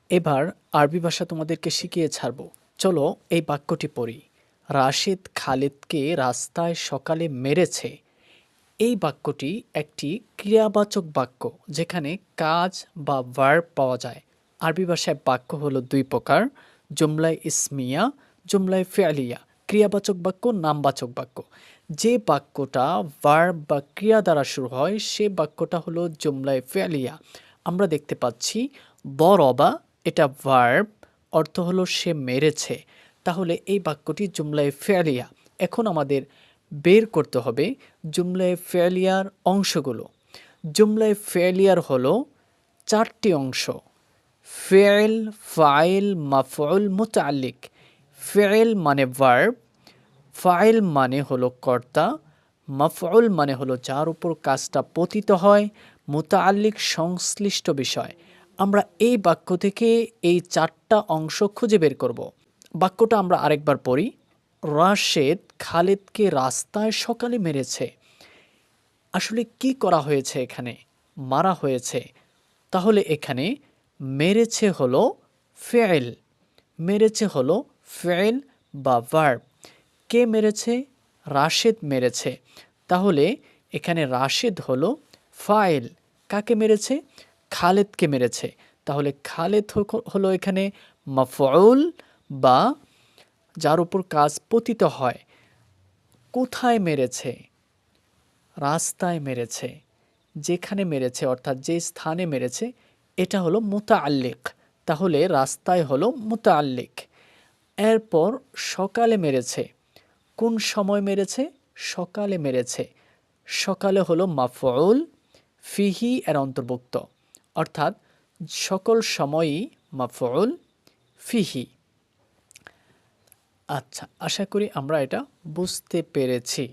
এবার আরবি ভাষা তোমাদেরকে শিখিয়ে ছাড়ব। চলো এই বাক্যটি পড়ি। রাশেদ খালিদকে রাস্তায় সকালে মেরেছে। এই বাক্যটি একটি ক্রিয়াবাচক বাক্য, যেখানে কাজ বা ভার্ব পাওয়া যায়। আরবি ভাষায় বাক্য হলো দুই প্রকার: জুমলায় ইসমিয়া, জুমলায় ফেয়ালিয়া। ক্রিয়াবাচক বাক্য, নামবাচক বাক্য। যে বাক্যটা ভার্ব বা ক্রিয়া দ্বারা শুরু হয় সে বাক্যটা হলো জুমলায় ফেয়ালিয়া। আমরা দেখতে পাচ্ছি দরবা, এটা ভার্ব, অর্থ হলো সে মেরেছে। তাহলে এই বাক্যটি জুমলায় ফেয়ালিয়া। এখন আমাদের বের করতে হবে জুমলায় ফেলিয়ার অংশগুলো। জুমলায় ফেলিয়ার হলো চারটি অংশ: ফেল, ফাইল, মাফউল, মুতাআল্লিক। ফেল মানে ভার্ব, ফাইল মানে হলো কর্তা, মাফউল মানে হলো যার উপর কাজটা পতিত হয়, মুতাআল্লিক সংশ্লিষ্ট বিষয়। আমরা এই বাক্য থেকে এই চারটা অংশ খুঁজে বের করব। বাক্যটা আমরা আরেকবার পড়ি। রাশেদ খালিদকে রাস্তায় সকালে মেরেছে। আসলে কি করা হয়েছে এখানে? মারা হয়েছে। তাহলে এখানে মেরেছে হলো ফেল, মেরেছে হলো ফেল বা ভার্ব। কে মেরেছে? রাশেদ মেরেছে। তাহলে এখানে রাশেদ হলো ফাইল। কাকে মেরেছে? খালেদকে মেরেছে। তাহলে খালেদ হলো এখানে মাফউল বা যার উপর কাজ পতিত হয়। কোথায় মেরেছে? রাস্তায় মেরেছে। যেখানে মেরেছে অর্থাৎ যে স্থানে মেরেছে এটা হলো মুতাআল্লিক। তাহলে রাস্তায় হলো মুতাআল্লিক। এরপর সকালে মেরেছে। কোন সময় মেরেছে? সকালে মেরেছে। সকালে হলো মাফউল, ফিহি এর অন্তর্ভুক্ত, অর্থাৎ সকল সময়ই মাফউল ফিহি। আচ্ছা, আশা করি আমরা এটা বুঝতে পেরেছি।